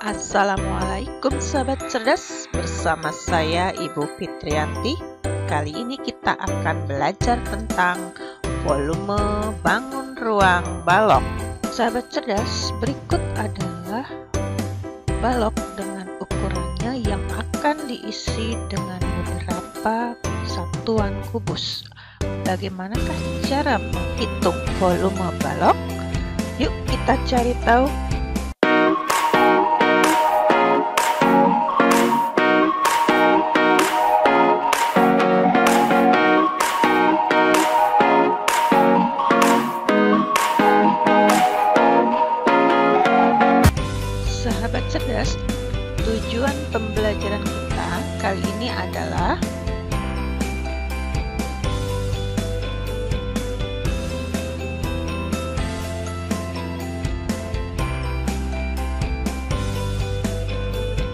Assalamualaikum sahabat cerdas, bersama saya Ibu Fitrianti. Kali ini kita akan belajar tentang volume bangun ruang balok. Sahabat cerdas, berikut adalah balok dengan ukurannya yang akan diisi dengan beberapa satuan kubus. Bagaimanakah cara menghitung volume balok? Yuk kita cari tahu. Sahabat cerdas, tujuan pembelajaran kita kali ini adalah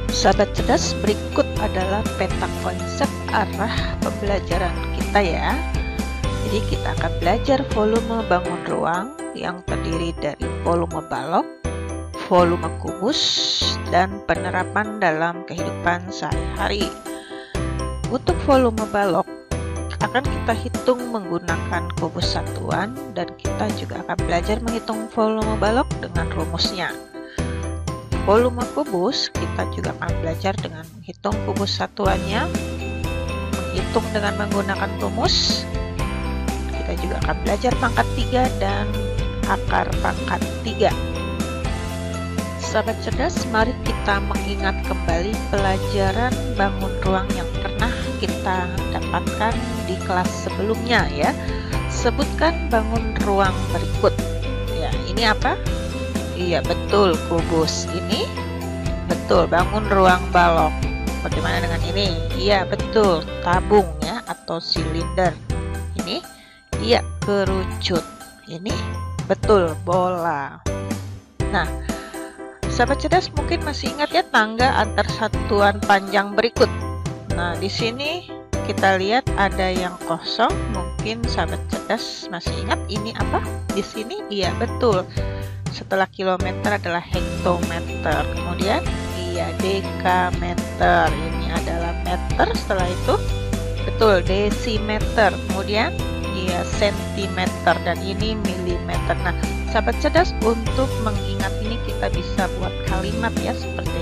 sahabat cerdas, berikut adalah peta konsep arah pembelajaran kita ya. Jadi kita akan belajar volume bangun ruang yang terdiri dari volume balok, volume kubus, dan penerapan dalam kehidupan sehari-hari. Untuk volume balok akan kita hitung menggunakan kubus satuan, dan kita juga akan belajar menghitung volume balok dengan rumusnya. Volume kubus kita juga akan belajar dengan menghitung kubus satuannya, menghitung dengan menggunakan rumus. Kita juga akan belajar pangkat 3 dan akar pangkat 3. Sahabat cerdas, mari kita mengingat kembali pelajaran bangun ruang yang pernah kita dapatkan di kelas sebelumnya ya. Sebutkan bangun ruang berikut. Ya, ini apa? Iya, betul, kubus. Ini betul, bangun ruang balok. Bagaimana dengan ini? Iya, betul, tabung ya atau silinder. Ini iya, kerucut. Ini betul, bola. Nah, sahabat cerdas mungkin masih ingat ya tangga antar satuan panjang berikut. Nah, di sini kita lihat ada yang kosong. Mungkin sahabat cerdas masih ingat ini apa? Di sini iya, betul. Setelah kilometer adalah hektometer. Kemudian iya, dekameter. Ini adalah meter. Setelah itu betul, desimeter. Kemudian iya, sentimeter, dan ini milimeter. Nah, sahabat cerdas, untuk mengingat ini kita bisa buat kalimat ya, seperti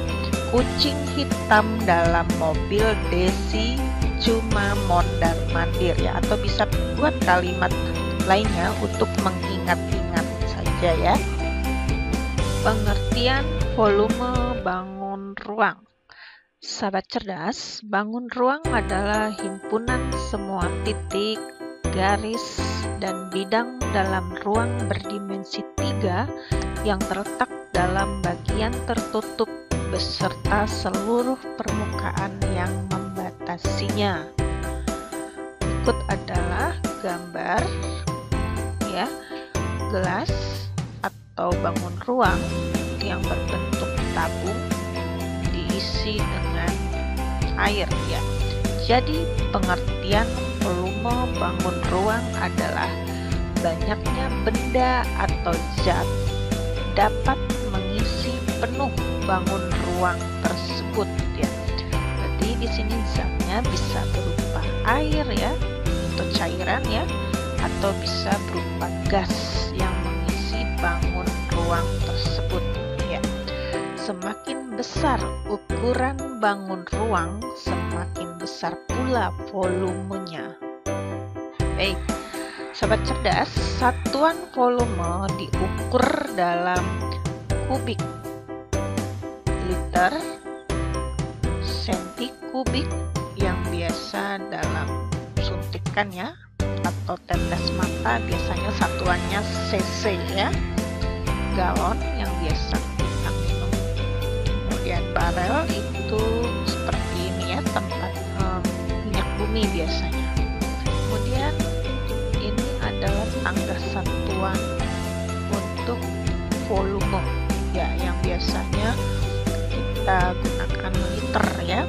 kucing hitam dalam mobil Desi cuma mondar mandir ya, atau bisa buat kalimat lainnya untuk mengingat-ingat saja ya. Pengertian volume bangun ruang. Sahabat cerdas, bangun ruang adalah himpunan semua titik, garis, dan bidang dalam ruang berdimensi 3 yang terletak dalam bagian tertutup beserta seluruh permukaan yang membatasinya. Berikut adalah gambar ya, gelas atau bangun ruang yang berbentuk tabung diisi dengan air ya. Jadi pengertian volume bangun ruang adalah banyaknya benda atau zat dapat mengisi penuh bangun ruang tersebut ya. Berarti di sini zatnya bisa berupa air ya, atau cairan ya, atau bisa berupa gas yang mengisi bangun ruang tersebut ya. Semakin besar ukuran bangun ruang, semakin besar pula volumenya. Baik, sahabat cerdas, satuan volume diukur dalam kubik, liter, senti kubik yang biasa dalam suntikan ya, atau tetes mata biasanya satuannya cc ya, galon yang biasa kita minum. Kemudian barel itu seperti ini ya, tempat minyak bumi biasanya. Kemudian ini adalah tangga satuan untuk volume ya, yang biasanya kita gunakan liter ya.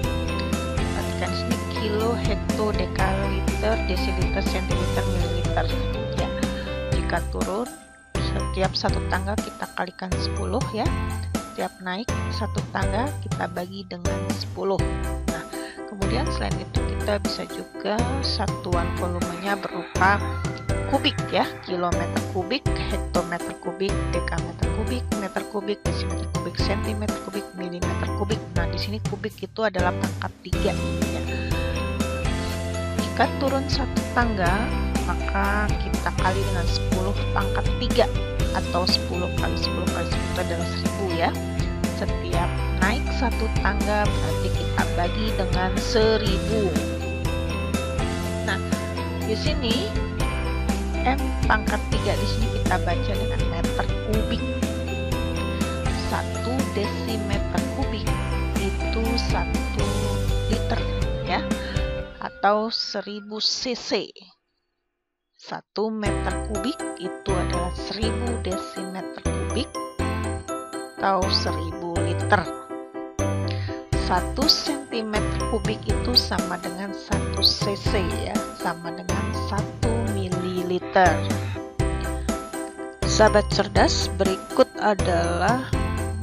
Perhatikan sini, kilo, hekto, dekaliter, desiliter, sentiliter, mililiter ya. Jika turun setiap satu tangga kita kalikan 10 ya. setiap naik satu tangga kita bagi dengan 10. Nah, kemudian selain itu kita bisa juga satuan volumenya berupa kubik ya, kilometer kubik, hektometer kubik, dekameter kubik, meter kubik, desimeter kubik, sentimeter kubik, milimeter kubik. Nah, di sini kubik itu adalah pangkat 3 ya. Jika turun satu tangga, maka kita kali dengan 10 pangkat 3 atau 10 kali 10 kali 10 itu adalah 1000 ya. Setiap naik satu tangga berarti kita bagi dengan 1000. Nah, di sini M pangkat 3 di sini kita baca dengan meter kubik. 1 desimeter kubik itu 1 liter ya, atau 1000 cc. 1 meter kubik itu adalah 1000 desimeter kubik atau 1000 liter. 1 centimeter kubik itu sama dengan 1 cc ya, sama dengan 1 mililiter. Sahabat cerdas, berikut adalah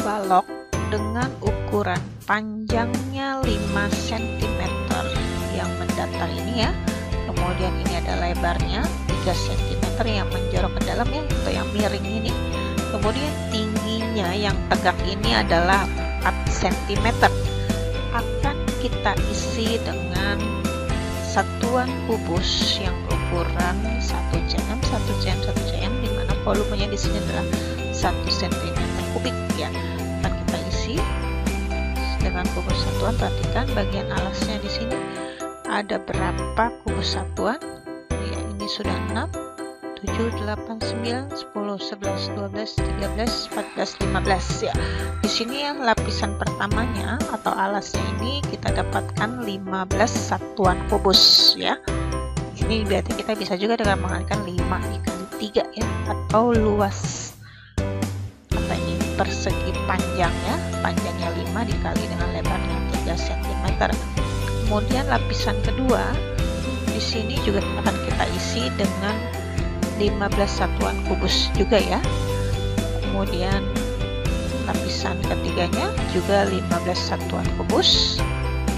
balok dengan ukuran panjangnya 5 cm yang mendatar ini ya. Kemudian ini ada lebarnya 3 cm yang menjorok ke dalam ya, atau yang miring ini. Kemudian tingginya yang tegak ini adalah 4 cm. Akan kita isi dengan satuan kubus yang ukuran 1 cm, 1 cm, 1 cm, di mana volumenya di sini adalah 1 cm kubik ya. Akan kita isi dengan kubus satuan. Perhatikan bagian alasnya di sini ada berapa kubus satuan ya, ini sudah 6, 7, 8, 9, 10, 11, 12, 13, 14, 15 ya. Di sini yang lapisan pertamanya atau alasnya ini kita dapatkan 15 satuan kubus ya. Ini berarti kita bisa juga dengan mengalihkan 5 dikali 3 ya, atau luas apa ini, persegi panjangnya 5 dikali dengan lebarnya 3 cm. Kemudian lapisan kedua di sini juga akan kita isi dengan 15 satuan kubus juga ya. Kemudian lapisan ketiganya juga 15 satuan kubus,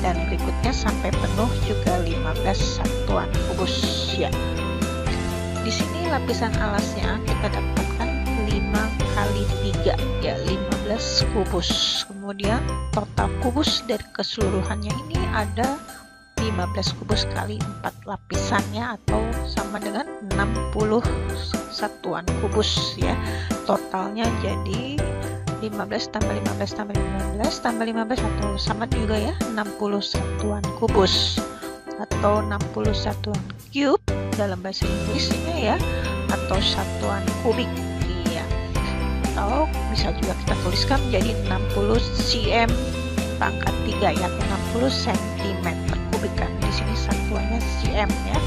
dan berikutnya sampai penuh juga 15 satuan kubus ya. Di sini lapisan alasnya kita dapatkan 5 kali 3 ya, 15 kubus. Kemudian total kubus dari keseluruhannya ini ada 15 kubus kali 4 lapisannya, atau sama dengan 60 satuan kubus ya. Totalnya jadi 15 tambah 15 tambah 15 tambah 15 atau sama juga ya, 60 satuan kubus atau 60 satuan cube dalam bahasa Inggrisnya ya, atau satuan kubik iya. Atau bisa juga kita tuliskan menjadi 60 cm pangkat 3 ya, atau 60 cm kubik, kan di sini satuannya cm ya.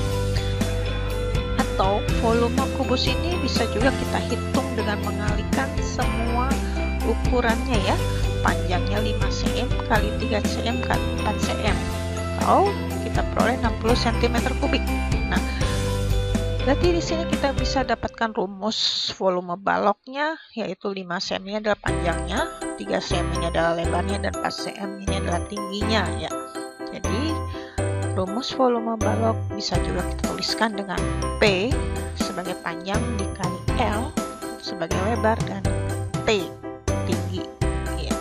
Atau volume kubus ini bisa juga kita hitung dengan mengalihkan semua ukurannya ya. Panjangnya 5 cm kali 3 cm kali 4 cm, atau kita peroleh 60 cm kubik. Nah, berarti di sini kita bisa dapatkan rumus volume baloknya, yaitu 5 cm ini adalah panjangnya, 3 cm ini adalah lebarnya, dan 4 cm ini adalah tingginya ya. Jadi rumus volume balok bisa juga kita tuliskan dengan P sebagai panjang dikali L sebagai lebar, dan T tinggi ya.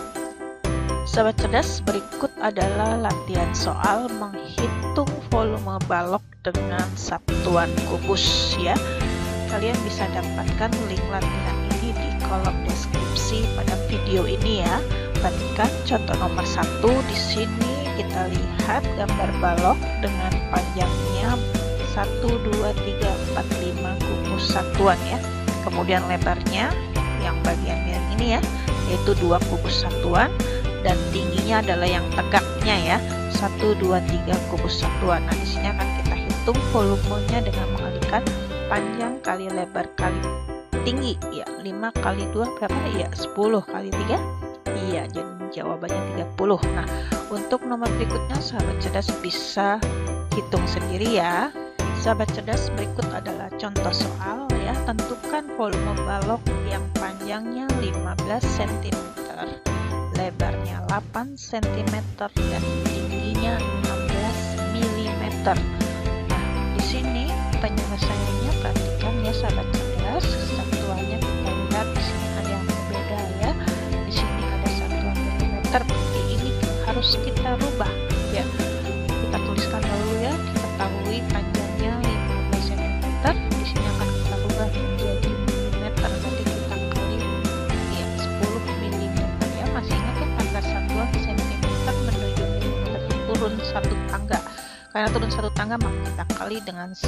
Sahabat cerdas, berikut adalah latihan soal menghitung volume balok dengan satuan kubus ya. Kalian bisa dapatkan link latihan ini di kolom deskripsi pada video ini ya. Perhatikan contoh nomor 1. Di sini kita lihat gambar balok dengan panjangnya 1, 2, 3, 4, 5 kubus satuan ya. Kemudian lebarnya yang bagian miring ini ya, yaitu 2 kubus satuan, dan tingginya adalah yang tegaknya ya, 1, 2, 3 kubus satuan. Nah, di sini akan kita hitung volumenya dengan mengalihkan panjang kali lebar kali tinggi ya. 5 kali 2 berapa ya? 10 kali 3 iya, jadi jawabannya 30. Nah, untuk nomor berikutnya sahabat cerdas bisa hitung sendiri ya. Sahabat cerdas, berikut adalah contoh soal ya. Tentukan volume balok yang panjangnya 15 cm lebarnya 8 cm dan tingginya 16 mm. Nah, di sini penyelesaiannya perhatikan ya sahabat cerdas, satuannya kita lihat di sini ada yang berbeda ya. Di sini ada satuan milimeter, berarti ini harus kita rubah ya. Kita tuliskan dulu ya, diketahui panjangnya 15 cm, di sini akan kita rubah menjadi milimeter, nanti kita kali ya 10 mm ya. Masih ingat ya tangga satuan cm menuju milimeter, turun satu tangga. Karena turun satu tangga maka kita kali dengan 10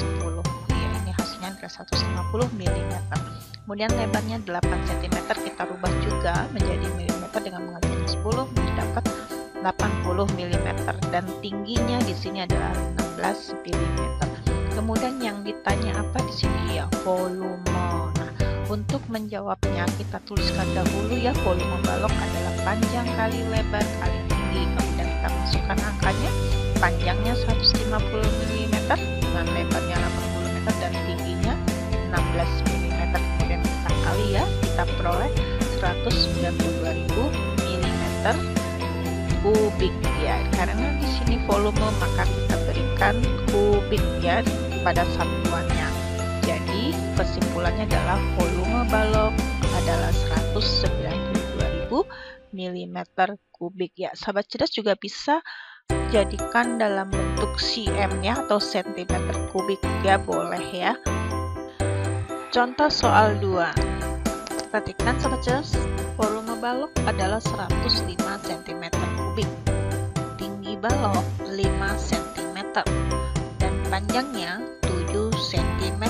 ya, ini hasilnya adalah 150 mm. Kemudian lebarnya 8 cm kita rubah juga menjadi milimeter dengan mengaitkan 10 mendapat 80 mm dan tingginya di sini adalah 16 mm. Kemudian yang ditanya apa di sini ya, volume. Nah, untuk menjawabnya kita tuliskan dahulu ya, volume balok adalah panjang kali lebar kali tinggi. Kemudian kita masukkan angkanya. Panjangnya 150 mm dengan lebarnya 80 mm dan tingginya 16 mm. Kemudian kita kali ya, kita peroleh 192.000 mm kubik ya. Karena di sini volume maka kita berikan kubik ya pada satuannya. Jadi kesimpulannya adalah volume balok adalah 192.000 mm kubik ya. Sahabat cerdas juga bisa jadikan dalam bentuk cm ya atau cm kubik ya, boleh ya. Contoh soal 2. Perhatikan sahabat cerdas, volume balok adalah 105 cm kubik. Tinggi balok 5 cm dan panjangnya 7 cm.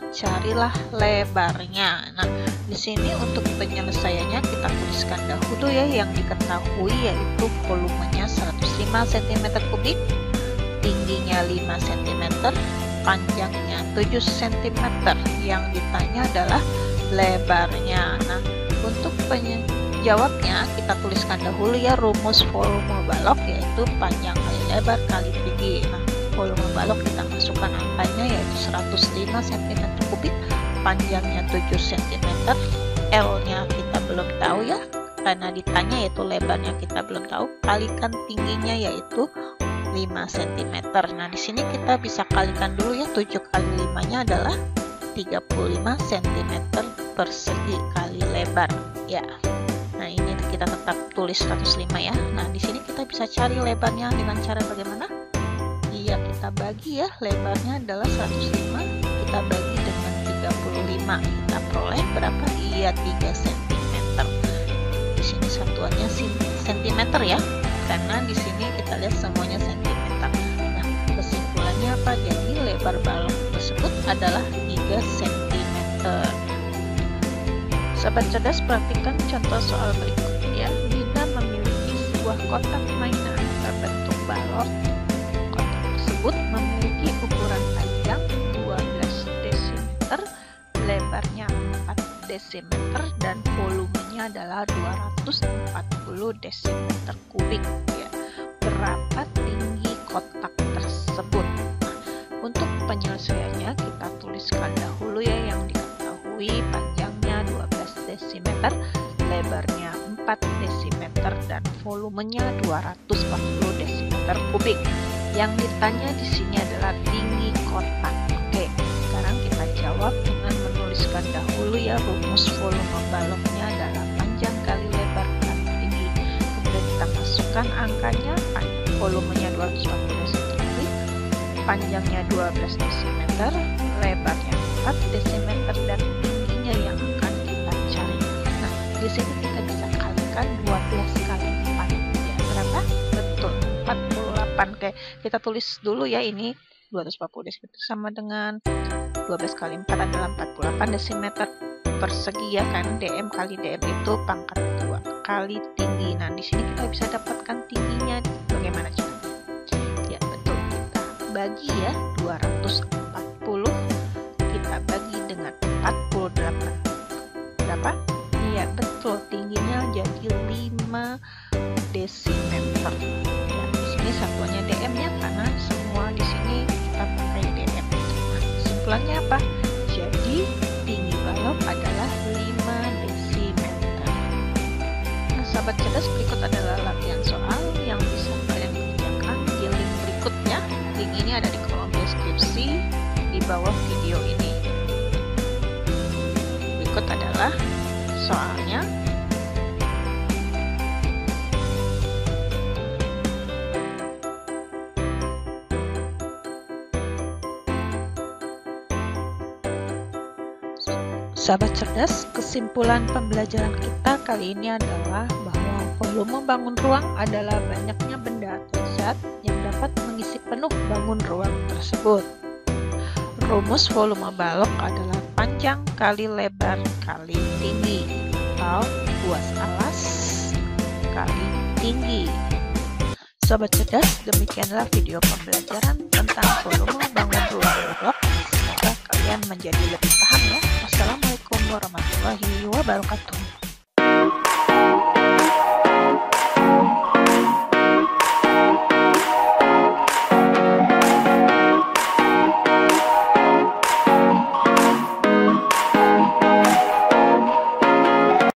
Carilah lebarnya. Nah, di sini untuk penyelesaiannya kita tuliskan dahulu ya yang diketahui, yaitu volumenya 105 cm kubik, tingginya 5 cm, panjangnya 7 cm. Yang ditanya adalah lebarnya. Nah, untuk penjawabnya kita tuliskan dahulu ya rumus volume balok, yaitu panjang kali lebar kali tinggi. Nah, volume balok kita masukkan angkanya yaitu 105 cm kubik, panjangnya 7 cm, L-nya kita belum tahu ya, karena ditanya yaitu lebarnya kita belum tahu, kalikan tingginya yaitu 5 cm. Nah, di sini kita bisa kalikan dulu ya, 7 kali 5-nya adalah 35 cm persegi kali lebar ya. Nah, ini kita tetap tulis 105 ya. Nah, di sini kita bisa cari lebarnya dengan cara bagaimana? Iya, kita bagi ya, lebarnya adalah 105, kita bagi dengan 35, kita peroleh berapa? Iya, 3 cm. Di sini satuannya cm ya, karena di sini kita lihat semuanya cm. Nah, kesimpulannya apa? Jadi lebar balok tersebut adalah 3 cm. Sahabat cerdas, perhatikan contoh soal berikutnya. Dinda memiliki sebuah kotak mainan berbentuk balok. Kotak tersebut memiliki ukuran panjang 12 dm, lebarnya 4 dm dan volumenya adalah 240 dm kubik ya. Berapa tinggi kotak tersebut? Nah, untuk penyelesaiannya kita tuliskan dahulu ya yang diketahui, panjangnya 12 dm, lebarnya 4 dm dan volumenya 240 dm kubik. Yang ditanya di sini adalah tinggi kotak. Oke, sekarang kita jawab dengan menuliskan dahulu ya rumus volume baloknya adalah panjang kali lebar kali tinggi. Kemudian kita masukkan angkanya, volumenya 240 cm, panjangnya 12 cm, lebarnya 4 cm dan tingginya yang akan kita cari. Nah, di sini kita bisa kalikan 12 kali 4 ya, berapa? Betul, 48. Oke, kita tulis dulu ya, ini 240 dm sama dengan 12 kali 4 adalah 48 dm persegi ya, karena dm kali dm itu pangkat 2 kali tinggi. Nah, di sini kita bisa dapatkan tingginya bagaimana caranya? Ya, betul, kita bagi ya 240 kita bagi dengan 48. Berapa? Iya, betul, tingginya jadi 5 desimeter. Ya, di sini satuannya dm ya, karena semua di sini kita pakai dm. Nah, kesimpulannya apa? Jadi tinggi balok adalah 5 desimeter. Nah, sahabat Sahabat cerdas, berikut adalah latihan soal yang bisa kalian kerjakan di link berikutnya. Link ini ada di kolom deskripsi di bawah video ini. Berikut adalah soalnya. Sahabat cerdas, kesimpulan pembelajaran kita kali ini adalah bahwa volume bangun ruang adalah banyaknya benda atau zat yang dapat mengisi penuh bangun ruang tersebut. Rumus volume balok adalah panjang kali lebar kali tinggi, atau luas alas kali tinggi. Sahabat cerdas, demikianlah video pembelajaran tentang volume bangun ruang balok. Semoga kalian menjadi lebih paham ya. Wassalamualaikum warahmatullahi wabarakatuh.